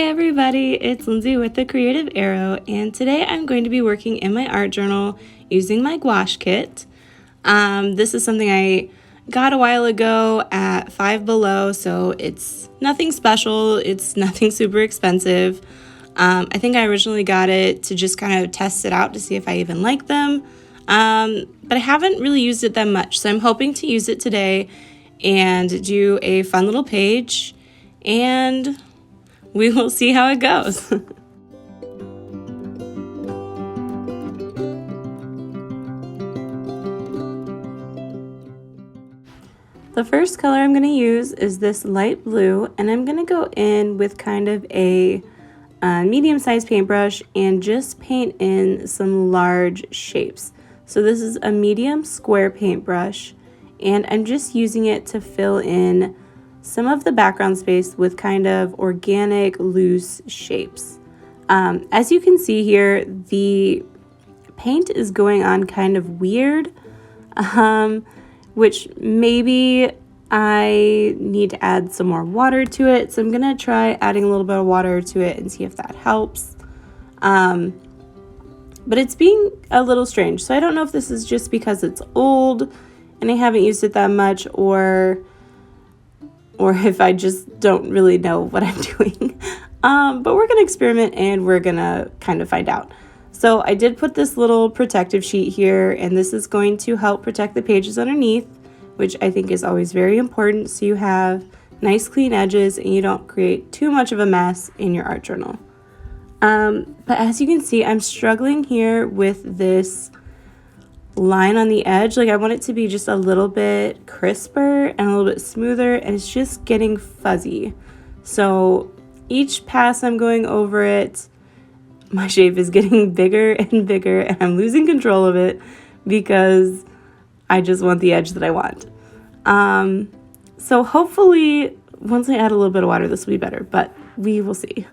Hi everybody, it's Lindsay with the Creative Arrow, and today I'm going to be working in my art journal using my gouache kit. This is something I got a while ago at Five Below, so it's nothing special, it's nothing super expensive. I think I originally got it to just kind of test it out to see if I even like them, but I haven't really used it that much, so I'm hoping to use it today and do a fun little page, and we will see how it goes. The first color I'm going to use is this light blue, and I'm going to go in with kind of a medium-sized paintbrush and just paint in some large shapes. So this is a medium square paintbrush, and I'm just using it to fill in some of the background space with kind of organic, loose shapes. As you can see here, the paint is going on kind of weird, which maybe I need to add some more water to it. So I'm gonna try adding a little bit of water to it and see if that helps. But it's being a little strange. So I don't know if this is just because it's old and I haven't used it that much, or if I just don't really know what I'm doing. But we're gonna experiment and we're gonna kind of find out. So I did put this little protective sheet here, and this is going to help protect the pages underneath, which I think is always very important, so you have nice clean edges and you don't create too much of a mess in your art journal. But as you can see, I'm struggling here with this line on the edge. Like, I want it to be just a little bit crisper and a little bit smoother, and it's just getting fuzzy. So each pass I'm going over it, my shape is getting bigger and bigger, and I'm losing control of it because I just want the edge that I want. So hopefully once I add a little bit of water, this will be better, but we will see.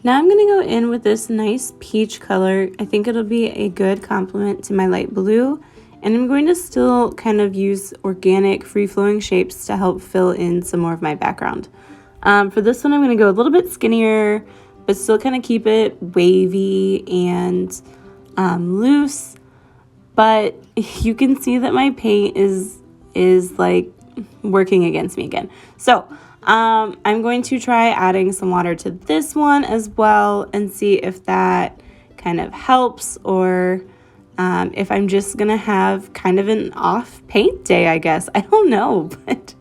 Now I'm going to go in with this nice peach color. I think it'll be a good complement to my light blue. And I'm going to still kind of use organic free-flowing shapes to help fill in some more of my background. For this one, I'm going to go a little bit skinnier, but still kind of keep it wavy and loose. But you can see that my paint is like working against me again. So I'm going to try adding some water to this one as well and see if that kind of helps, or if I'm just gonna have kind of an off paint day, I guess. I don't know, but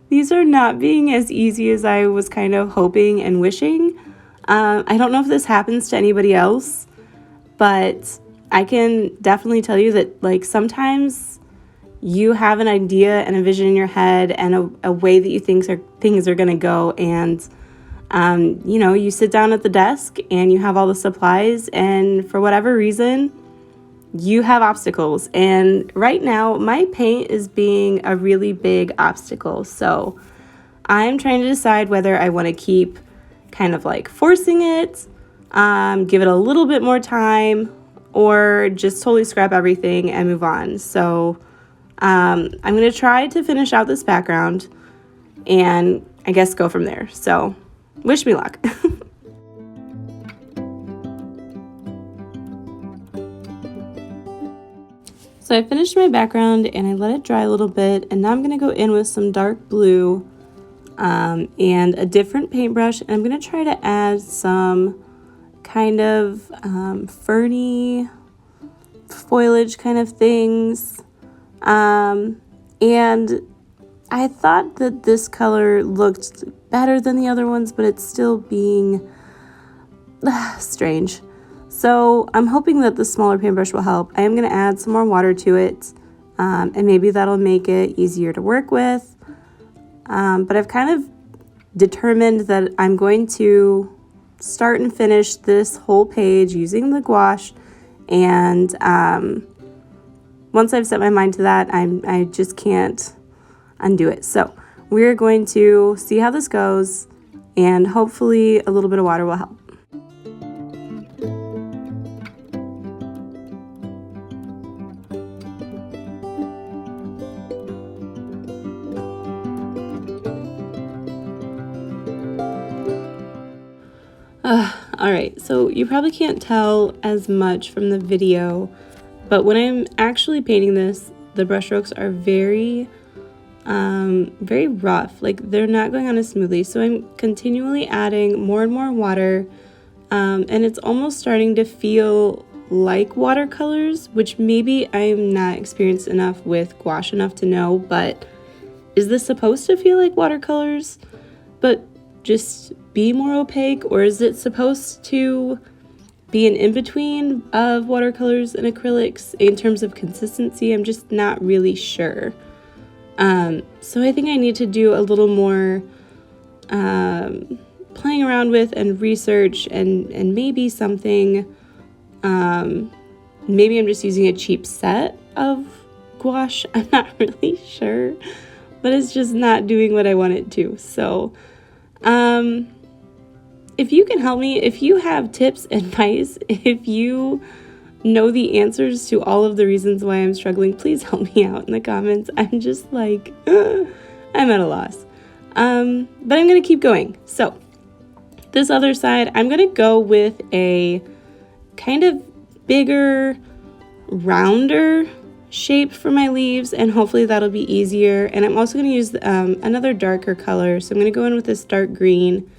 these are not being as easy as I was kind of hoping and wishing. I don't know if this happens to anybody else, but I can definitely tell you that, like, sometimes you have an idea and a vision in your head and a way that you think things are going to go, and you sit down at the desk and you have all the supplies, and for whatever reason you have obstacles. And right now my paint is being a really big obstacle, so I'm trying to decide whether I want to keep kind of like forcing it, give it a little bit more time, or just totally scrap everything and move on. So I'm going to try to finish out this background and I guess go from there. So wish me luck. So I finished my background and I let it dry a little bit, and now I'm going to go in with some dark blue and a different paintbrush, and I'm going to try to add some kind of ferny foliage kind of things. And I thought that this color looked better than the other ones, but it's still being strange. So I'm hoping that the smaller paintbrush will help. I am going to add some more water to it, and maybe that'll make it easier to work with. But I've kind of determined that I'm going to start and finish this whole page using the gouache, and once I've set my mind to that, I just can't undo it. So we're going to see how this goes, and hopefully a little bit of water will help. All right, so you probably can't tell as much from the video, but when I'm actually painting this, the brushstrokes are very rough. Like, they're not going on as smoothly. So I'm continually adding more and more water, and it's almost starting to feel like watercolors, which maybe I'm not experienced enough with gouache enough to know, but is this supposed to feel like watercolors, but just be more opaque, or is it supposed to be an in-between of watercolors and acrylics in terms of consistency? I'm just not really sure. So I think I need to do a little more playing around with and research, and maybe something, maybe I'm just using a cheap set of gouache. I'm not really sure, but it's just not doing what I want it to. So if you can help me, if you have tips and advice, if you know the answers to all of the reasons why I'm struggling, please help me out in the comments. I'm just like, I'm at a loss. But I'm going to keep going. So this other side, I'm going to go with a kind of bigger, rounder shape for my leaves, and hopefully that'll be easier. And I'm also going to use another darker color. So I'm going to go in with this dark green,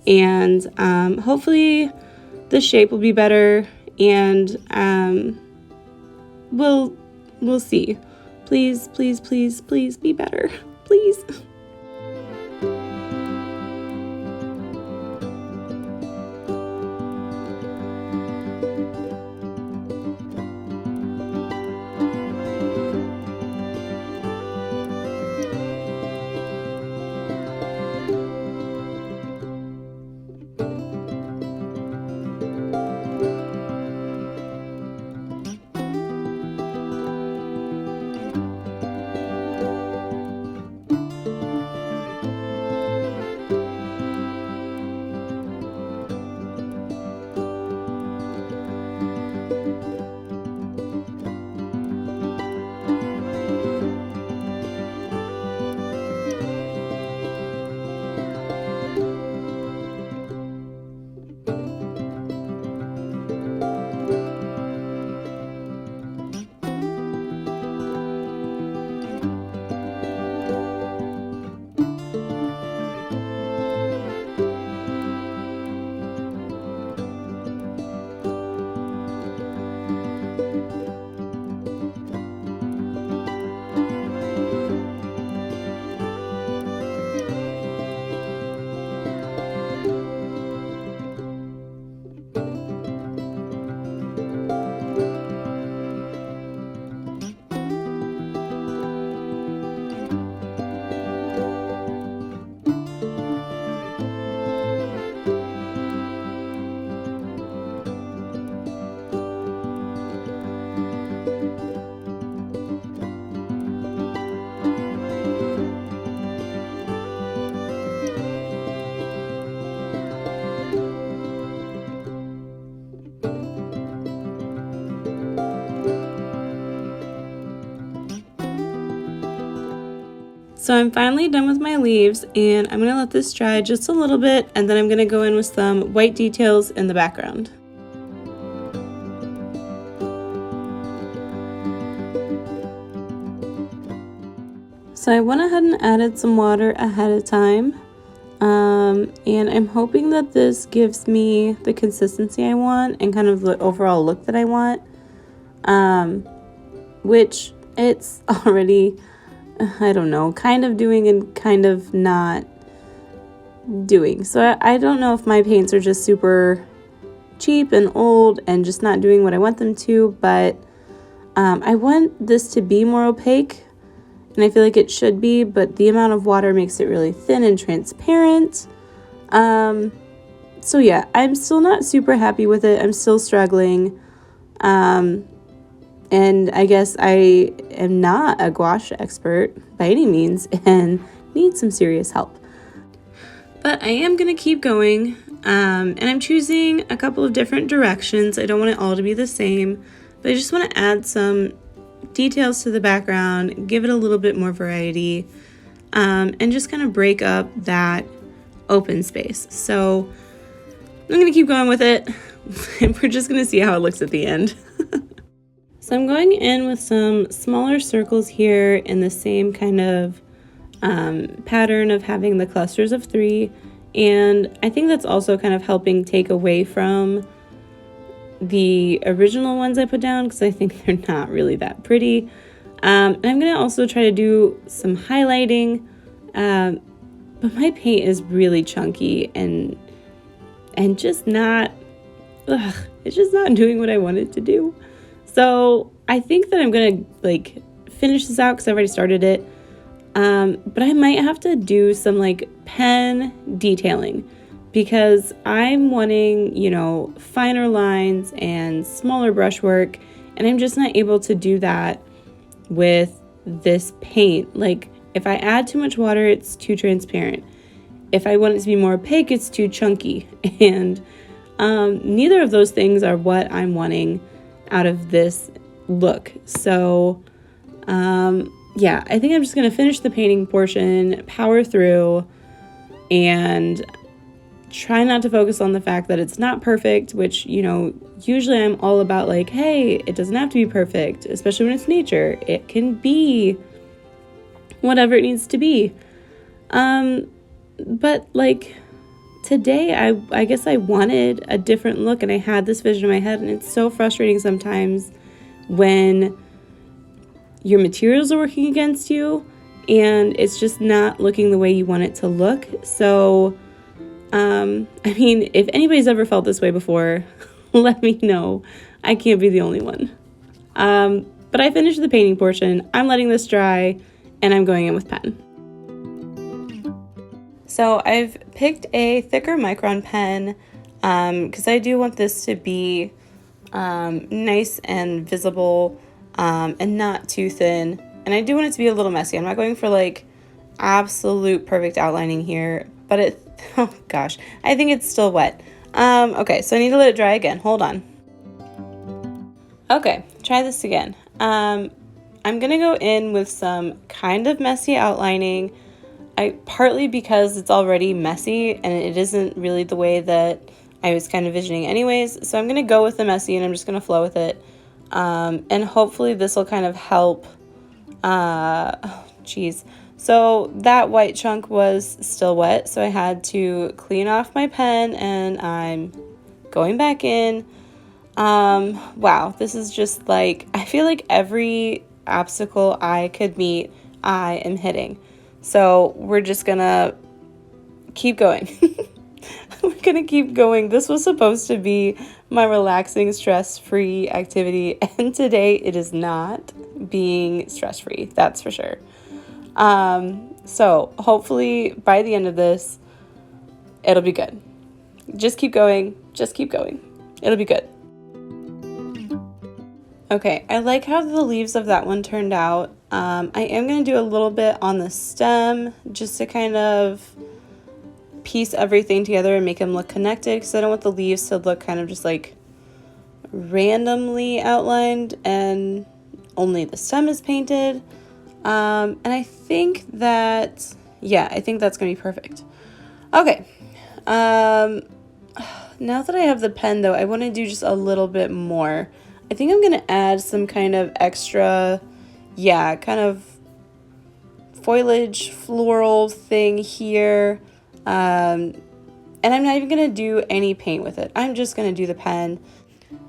and hopefully the shape will be better, and we'll see. Please, please, please, please be better. Please. So I'm finally done with my leaves, and I'm going to let this dry just a little bit, and then I'm going to go in with some white details in the background. So I went ahead and added some water ahead of time, and I'm hoping that this gives me the consistency I want and kind of the overall look that I want, which it's already, I don't know, kind of doing and kind of not doing. So I don't know if my paints are just super cheap and old and just not doing what I want them to, but I want this to be more opaque, and I feel like it should be, but the amount of water makes it really thin and transparent. So yeah, I'm still not super happy with it. I'm still struggling. And I guess I am not a gouache expert by any means and need some serious help. But I am going to keep going, and I'm choosing a couple of different directions. I don't want it all to be the same, but I just want to add some details to the background, give it a little bit more variety, and just kind of break up that open space. So I'm gonna keep going with it. And we're just gonna see how it looks at the end. So I'm going in with some smaller circles here in the same kind of pattern of having the clusters of 3. And I think that's also kind of helping take away from the original ones I put down because I think they're not really that pretty. And I'm going to also try to do some highlighting, but my paint is really chunky and just not, it's just not doing what I want it to do. So I think that I'm going to like finish this out because I've already started it. But I might have to do some like pen detailing because I'm wanting, you know, finer lines and smaller brushwork, and I'm just not able to do that with this paint. Like if I add too much water, it's too transparent. If I want it to be more opaque, it's too chunky. And neither of those things are what I'm wanting out of this look. So yeah, I think I'm just going to finish the painting portion, power through, and try not to focus on the fact that it's not perfect, which, you know, usually I'm all about like, hey, it doesn't have to be perfect, especially when it's nature. It can be whatever it needs to be. But like today, I guess I wanted a different look, and I had this vision in my head, and it's so frustrating sometimes when your materials are working against you and it's just not looking the way you want it to look. So I mean, if anybody's ever felt this way before, let me know. I can't be the only one. But I finished the painting portion. I'm letting this dry and I'm going in with pen. So I've picked a thicker micron pen because I do want this to be nice and visible and not too thin. And I do want it to be a little messy. I'm not going for like absolute perfect outlining here, but it, oh gosh, I think it's still wet. Okay, so I need to let it dry again. Hold on. Okay, try this again. I'm gonna go in with some kind of messy outlining. Partly because it's already messy and it isn't really the way that I was kind of visioning anyways. So I'm gonna go with the messy and I'm just gonna flow with it. And hopefully this will kind of help. So that white chunk was still wet, so I had to clean off my pen and I'm going back in. Wow, this is just like, I feel like every obstacle I could meet, I am hitting. So we're just gonna keep going. We're gonna keep going. This was supposed to be my relaxing, stress-free activity, and today it is not being stress-free, that's for sure. So hopefully by the end of this, it'll be good. Just keep going. Just keep going. It'll be good. Okay, I like how the leaves of that one turned out. I am going to do a little bit on the stem just to kind of piece everything together and make them look connected, because I don't want the leaves to look kind of just like randomly outlined and only the stem is painted. And I think that, yeah, I think that's going to be perfect. Okay. Now that I have the pen though, I want to do just a little bit more. I think I'm going to add some kind of extra, yeah, kind of foliage floral thing here. And I'm not even going to do any paint with it. I'm just going to do the pen.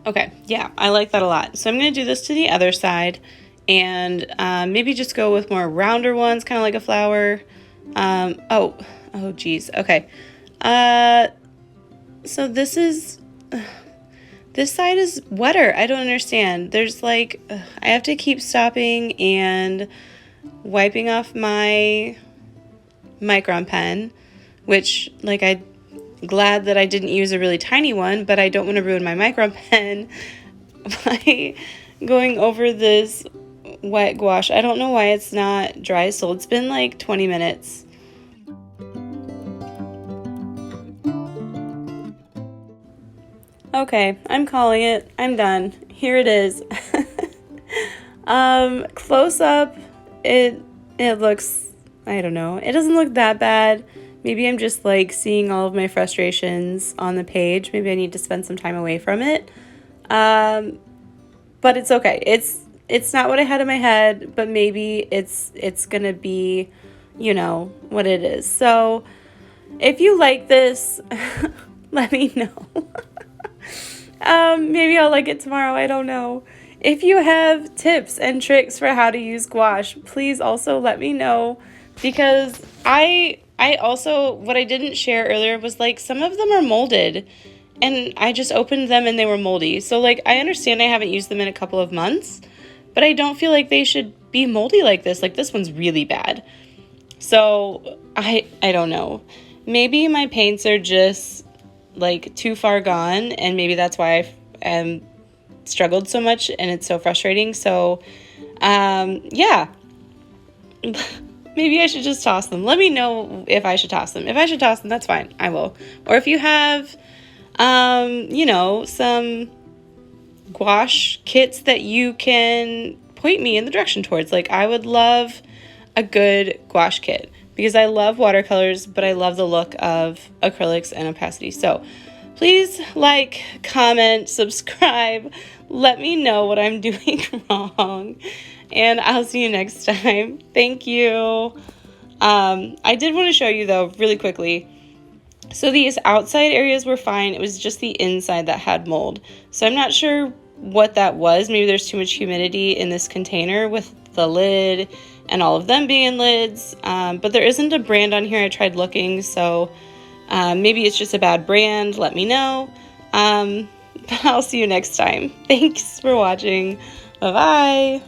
Okay, yeah, I like that a lot. So I'm going to do this to the other side and maybe just go with more rounder ones, kind of like a flower. Oh geez. Okay. So this is... This side is wetter. I don't understand. There's like, I have to keep stopping and wiping off my micron pen, which like I'm glad that I didn't use a really tiny one, but I don't want to ruin my micron pen by going over this wet gouache. I don't know why it's not dry still. It's been like 20 minutes. Okay, I'm calling it. I'm done. Here it is. Close up, it looks, I don't know. It doesn't look that bad. Maybe I'm just like seeing all of my frustrations on the page. Maybe I need to spend some time away from it. But it's okay. It's not what I had in my head, but maybe it's gonna be, you know, what it is. So if you like this, let me know. Maybe I'll like it tomorrow. I don't know. If you have tips and tricks for how to use gouache, please also let me know, because I also, what I didn't share earlier was like some of them are molded and I just opened them and they were moldy. So like I understand I haven't used them in a couple of months, but I don't feel like they should be moldy like this. Like this one's really bad. So I don't know. Maybe my paints are just like too far gone, and maybe that's why I've struggled so much and it's so frustrating. So yeah. Maybe I should just toss them. Let me know if I should toss them. If I should toss them, that's fine. I will. Or if you have, you know, some gouache kits that you can point me in the direction towards. Like, I would love a good gouache kit because I love watercolors, but I love the look of acrylics and opacity. So please like, comment, subscribe. Let me know what I'm doing wrong. And I'll see you next time. Thank you. I did want to show you, though, really quickly. So these outside areas were fine. It was just the inside that had mold. So I'm not sure what that was. Maybe there's too much humidity in this container with the lid and all of them being in lids. But there isn't a brand on here. I tried looking. So maybe it's just a bad brand. Let me know. But I'll see you next time. Thanks for watching. Bye-bye.